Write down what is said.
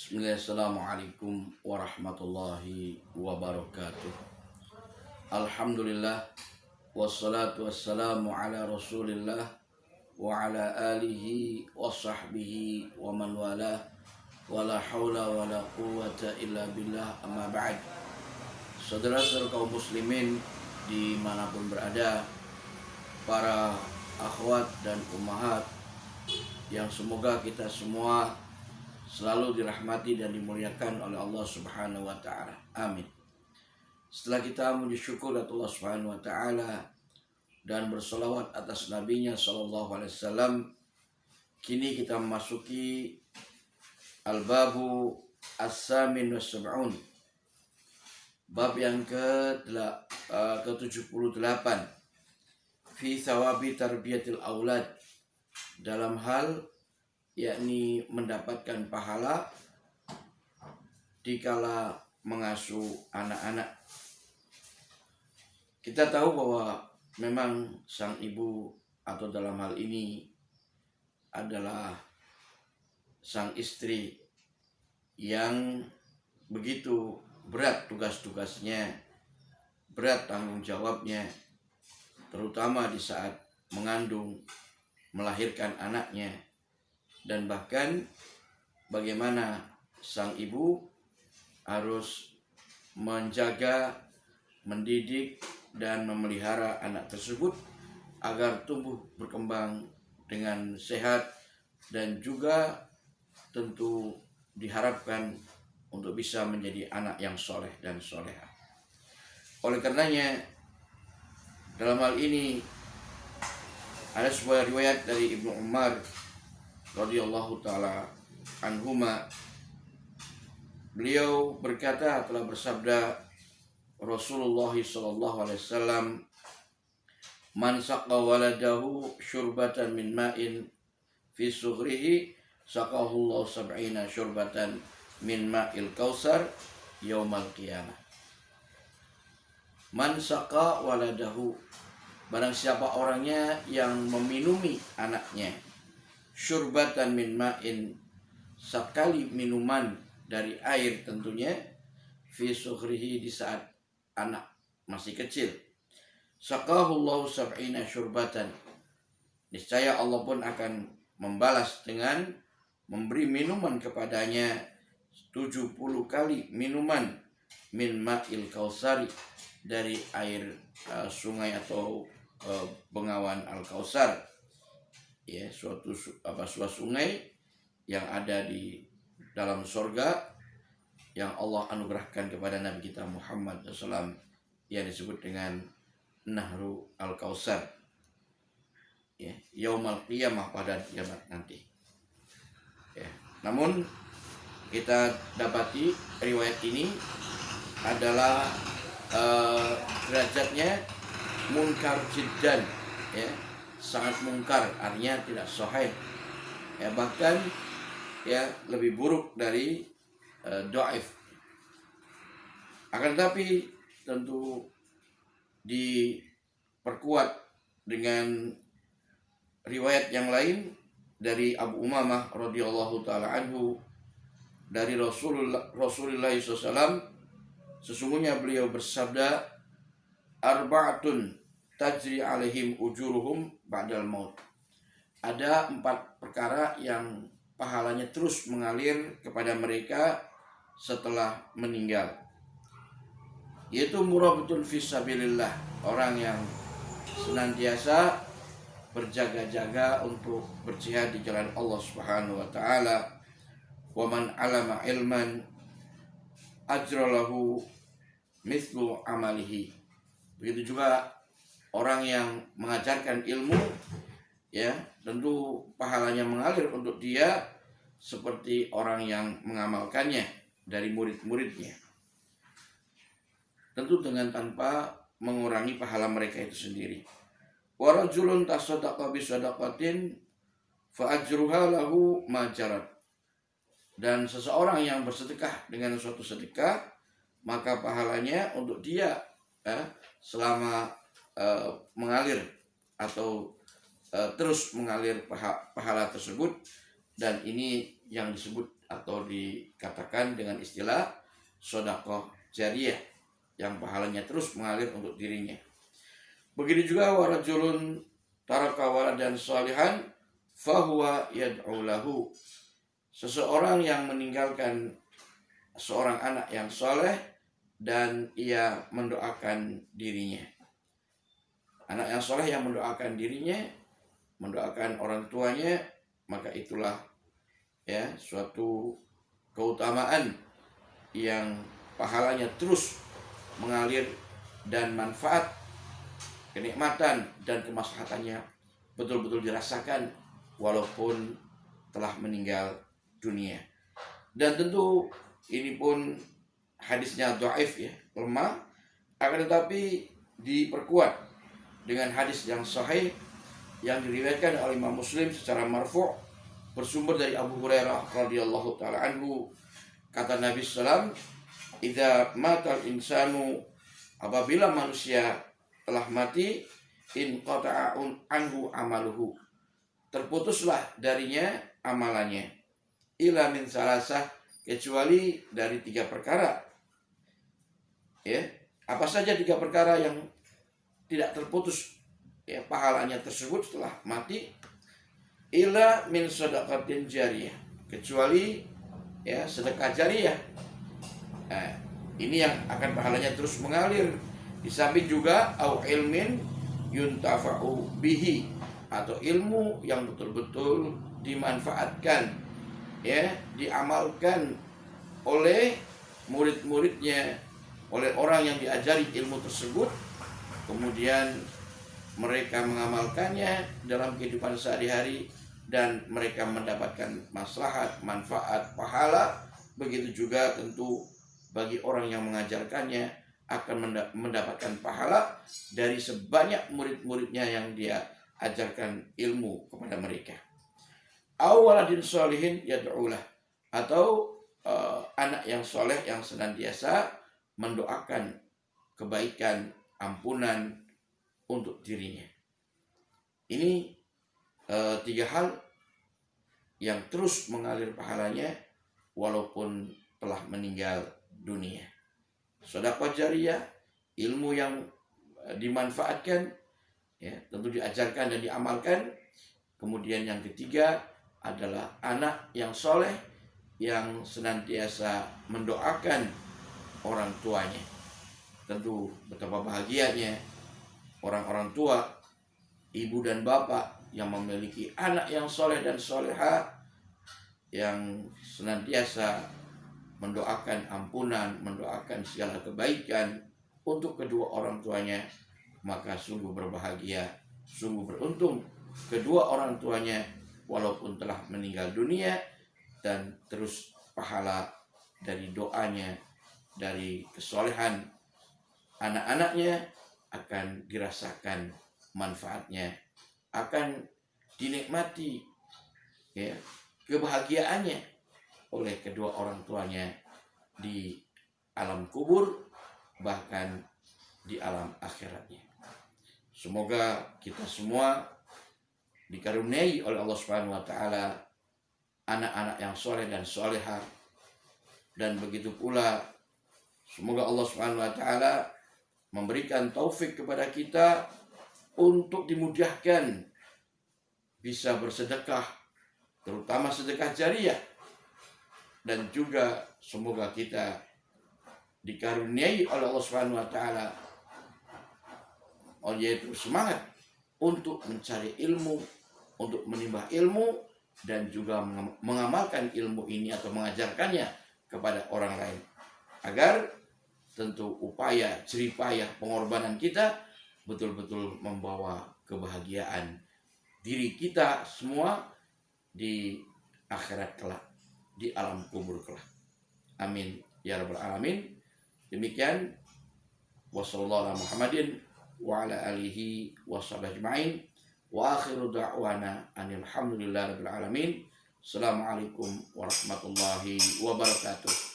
Assalamualaikum warahmatullahi wabarakatuh. Alhamdulillah wassalatu wassalamu ala Rasulillah wa ala alihi wa sahbihi wa man wala wala haula wala quwwata illa billah, amma ba'd. Saudara-saudara kaum muslimin dimanapun berada, para akhwat dan ummahat yang semoga kita semua selalu dirahmati dan dimuliakan oleh Allah Subhanahu wa taala. Amin. Setelah kita memuji syukur atas Allah Subhanahu wa taala dan bersolawat atas nabinya sallallahu alaihi wasallam, kini kita memasuki al-babu as-samin was-sab'un. Bab yang ke-78 fi thawabi tarbiyatil aulad, dalam hal yakni mendapatkan pahala dikala mengasuh anak-anak. Kita tahu bahwa memang sang ibu atau dalam hal ini adalah sang istri yang begitu berat tugas-tugasnya, berat tanggung jawabnya, terutama di saat mengandung, melahirkan anaknya. Dan bahkan bagaimana sang ibu harus menjaga, mendidik, dan memelihara anak tersebut agar tumbuh berkembang dengan sehat dan juga tentu diharapkan untuk bisa menjadi anak yang soleh dan soleha. Oleh karenanya, dalam hal ini ada sebuah riwayat dari Ibnu Umar radhiyallahu taala anhuma. Beliau berkata, telah bersabda Rasulullah sallallahu alaihi wasallam, man saqqa waladahu syurbatan min ma'in fi sughrihi saqahu Allah sab'ina syurbatan min ma'il kausar yaumal qiyamah. Man saqqa waladahu, barang siapa orangnya yang meminumi anaknya, syurbatan min ma'in, sekali minuman dari air tentunya, fi sughrihi, di saat anak masih kecil, saqahullahu sab'ina syurbatan, niscaya Allah pun akan membalas dengan memberi minuman kepadanya 70 kali minuman min ma'il kausari, dari air sungai atau bengawan al-kausar, ya, suatu sungai yang ada di dalam surga yang Allah anugerahkan kepada Nabi kita Muhammad SAW, yang disebut dengan Nahru Al-Kausar, ya, yaumal qiyamah, pada kiamat nanti, ya. Namun kita dapati riwayat ini adalah derajatnya munkar jiddan, ya, sangat mungkar, artinya tidak sahih, ya, bahkan ya lebih buruk dari dhaif. Akan tetapi tentu diperkuat dengan riwayat yang lain dari Abu Umamah radhiyallahu taala anhu, dari Rasulullah SAW, sesungguhnya beliau bersabda, arba'atun tajri alaihim ujuruhum ba'dal maut. Ada 4 perkara yang pahalanya terus mengalir kepada mereka setelah meninggal, yaitu murabatun fisabilillah, orang yang senantiasa berjaga-jaga untuk berjihad di jalan Allah Subhanahu wa taala, wa man alama ilman ajralahu mithlu amalihi. Begitu juga orang yang mengajarkan ilmu, ya, tentu pahalanya mengalir untuk dia seperti orang yang mengamalkannya dari murid-muridnya, tentu dengan tanpa mengurangi pahala mereka itu sendiri. Wa rajulun tasaddaqa bi shadaqatin fa ajruha lahu ma jarat, dan seseorang yang bersedekah dengan suatu sedekah, maka pahalanya untuk dia selama mengalir atau terus mengalir pahala tersebut Dan ini yang disebut atau dikatakan dengan istilah sedekah jariyah, yang pahalanya terus mengalir untuk dirinya. Begitu juga warajulun taraka waladan shalihan fahuwa yad'u lahu. Seseorang yang meninggalkan seorang anak yang soleh dan ia mendoakan dirinya. Anak yang soleh yang mendoakan dirinya, mendoakan orang tuanya, maka itulah ya suatu keutamaan yang pahalanya terus mengalir dan manfaat, kenikmatan dan kemaslahatannya betul-betul dirasakan walaupun telah meninggal dunia. Dan tentu ini pun hadisnya dhaif ya, lemah, akan tetapi diperkuat dengan hadis yang sahih yang diriwayatkan oleh Imam Muslim secara marfu' bersumber dari Abu Hurairah radhiyallahu taala anhu. Kata Nabi sallallahu alaihi wasallam, "Idza matal insanu," apabila manusia telah mati, "in qata'a anhu amaluhu," terputuslah darinya amalannya, "ila min salasah," kecuali dari 3 perkara. Ya, apa saja 3 perkara yang tidak terputus ya pahalanya tersebut setelah mati? Ila min shadaqatin jariyah, kecuali ya sedekah jariyah. Nah, ini yang akan pahalanya terus mengalir. Di samping juga au ilmin yuntafa'u bihi, atau ilmu yang betul-betul dimanfaatkan ya, diamalkan oleh murid-muridnya, oleh orang yang diajari ilmu tersebut, kemudian mereka mengamalkannya dalam kehidupan sehari-hari dan mereka mendapatkan maslahat, manfaat, pahala. Begitu juga tentu bagi orang yang mengajarkannya akan mendapatkan pahala dari sebanyak murid-muridnya yang dia ajarkan ilmu kepada mereka. Awaladin sholihin yad'ulah, atau anak yang soleh yang senantiasa mendoakan kebaikan, ampunan untuk dirinya. Ini 3 hal yang terus mengalir pahalanya walaupun telah meninggal dunia. Sedekah jariyah, ilmu yang dimanfaatkan ya, tentu diajarkan dan diamalkan. Kemudian yang ketiga adalah anak yang soleh yang senantiasa mendoakan orang tuanya. Tentu betapa bahagianya orang-orang tua, ibu dan bapak yang memiliki anak yang soleh dan soleha, yang senantiasa mendoakan ampunan, mendoakan segala kebaikan untuk kedua orang tuanya. Maka sungguh berbahagia, sungguh beruntung kedua orang tuanya walaupun telah meninggal dunia, dan terus pahala dari doanya, dari kesolehan anak-anaknya akan dirasakan manfaatnya, akan dinikmati ya kebahagiaannya oleh kedua orang tuanya di alam kubur, bahkan di alam akhiratnya. Semoga kita semua dikaruniai oleh Allah Subhanahu wa taala anak-anak yang soleh dan solehah, dan begitu pula semoga Allah Subhanahu wa taala memberikan taufik kepada kita untuk dimudahkan bisa bersedekah, terutama sedekah jariyah, dan juga semoga kita dikaruniai oleh Allah Subhanahu wa taala yaitu semangat untuk mencari ilmu, untuk menimba ilmu, dan juga mengamalkan ilmu ini atau mengajarkannya kepada orang lain, agar tentu upaya, jeripayah, pengorbanan kita betul-betul membawa kebahagiaan diri kita semua di akhirat kelak, di alam kubur kelak. Amin ya rabbal alamin. Demikian, wassallallahu ala Muhammadin wa ala alihi washabihi ajma'in, wa akhiru da'wana anil hamdulillahi rabbil alamin. Assalamualaikum warahmatullahi wabarakatuh.